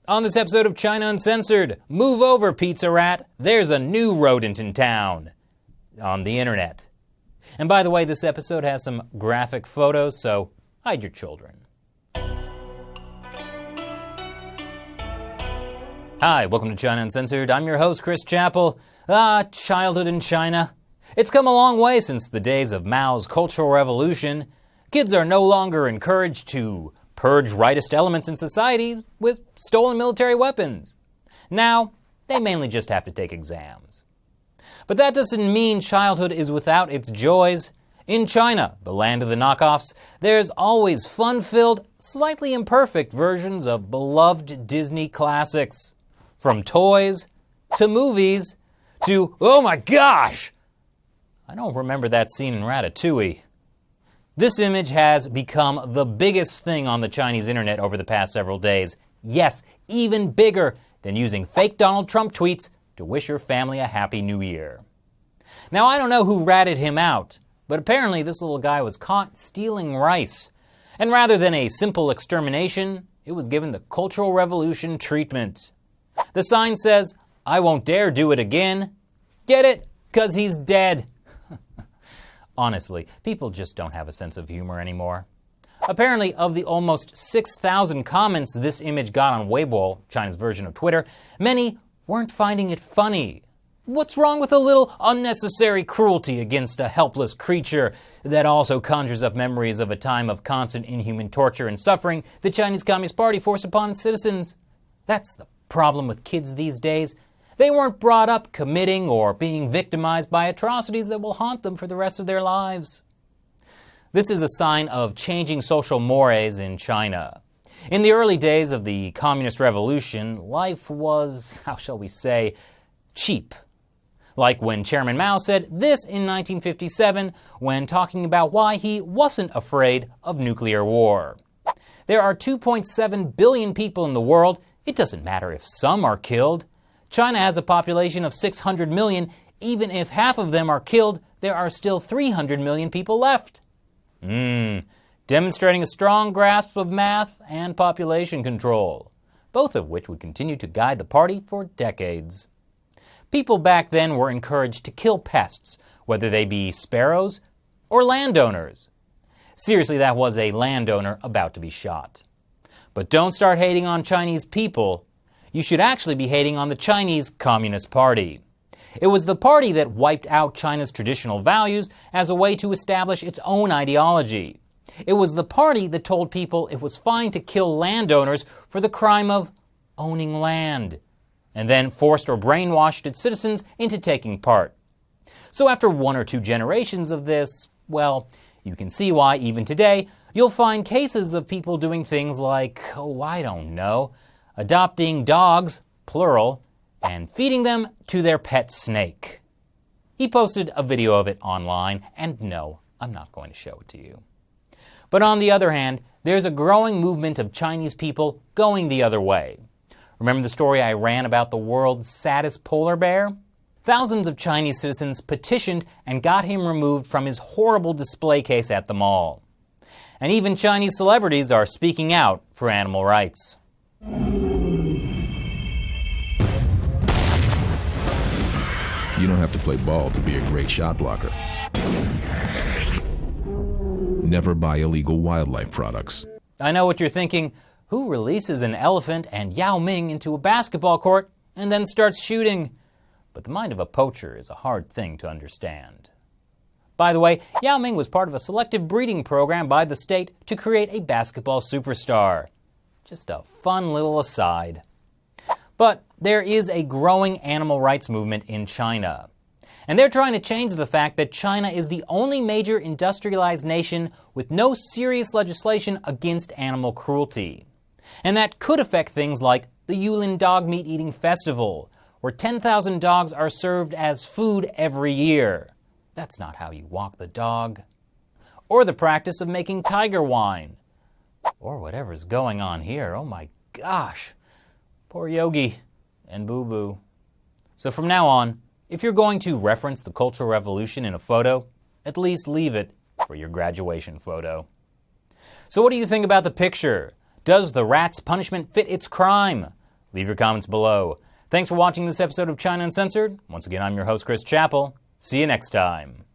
On this episode of China Uncensored, move over, pizza rat. There's a new rodent in town. On the internet. And by the way, this episode has some graphic photos, so hide your children. Hi, welcome to China Uncensored. I'm your host, Chris Chappell. Childhood in China. It's come a long way since the days of Mao's Cultural Revolution. Kids are no longer encouraged to purge rightist elements in society with stolen military weapons. Now, they mainly just have to take exams. But that doesn't mean childhood is without its joys. In China, the land of the knockoffs, there's always fun-filled, slightly imperfect versions of beloved Disney classics. From toys, to movies, to, oh my gosh! I don't remember that scene in Ratatouille. This image has become the biggest thing on the Chinese internet over the past several days. Yes, even bigger than using fake Donald Trump tweets to wish your family a happy new year. Now, I don't know who ratted him out, but apparently this little guy was caught stealing rice. And rather than a simple extermination, it was given the Cultural Revolution treatment. The sign says, "I won't dare do it again." Get it? 'Cause he's dead. Honestly, people just don't have a sense of humor anymore. Apparently, of the almost 6,000 comments this image got on Weibo, China's version of Twitter, many weren't finding it funny. What's wrong with a little unnecessary cruelty against a helpless creature that also conjures up memories of a time of constant inhuman torture and suffering the Chinese Communist Party forced upon its citizens? That's the problem with kids these days. They weren't brought up committing or being victimized by atrocities that will haunt them for the rest of their lives. This is a sign of changing social mores in China. In the early days of the Communist Revolution, life was, how shall we say, cheap. Like when Chairman Mao said this in 1957 when talking about why he wasn't afraid of nuclear war. There are 2.7 billion people in the world. It doesn't matter if some are killed. China has a population of 600 million. Even if half of them are killed, there are still 300 million people left. Demonstrating a strong grasp of math and population control, both of which would continue to guide the party for decades. People back then were encouraged to kill pests, whether they be sparrows or landowners. Seriously, that was a landowner about to be shot. But don't start hating on Chinese people. You should actually be hating on the Chinese Communist Party. It was the party that wiped out China's traditional values as a way to establish its own ideology. It was the party that told people it was fine to kill landowners for the crime of owning land, and then forced or brainwashed its citizens into taking part. So after one or two generations of this, well, you can see why even today you'll find cases of people doing things like, adopting dogs, plural, and feeding them to their pet snake. He posted a video of it online, and no, I'm not going to show it to you. But on the other hand, there's a growing movement of Chinese people going the other way. Remember the story I ran about the world's saddest polar bear? Thousands of Chinese citizens petitioned and got him removed from his horrible display case at the mall. And even Chinese celebrities are speaking out for animal rights. You don't have to play ball to be a great shot blocker. Never buy illegal wildlife products. I know what you're thinking. Who releases an elephant and Yao Ming into a basketball court and then starts shooting? But the mind of a poacher is a hard thing to understand. By the way, Yao Ming was part of a selective breeding program by the state to create a basketball superstar. Just a fun little aside. But there is a growing animal rights movement in China. And they're trying to change the fact that China is the only major industrialized nation with no serious legislation against animal cruelty. And that could affect things like the Yulin Dog Meat Eating Festival, where 10,000 dogs are served as food every year. That's not how you walk the dog. Or the practice of making tiger wine. Or whatever's going on here. Oh my gosh. Poor Yogi and Boo Boo. So from now on, if you're going to reference the Cultural Revolution in a photo, at least leave it for your graduation photo. So what do you think about the picture? Does the rat's punishment fit its crime? Leave your comments below. Thanks for watching this episode of China Uncensored. Once again, I'm your host, Chris Chappell. See you next time.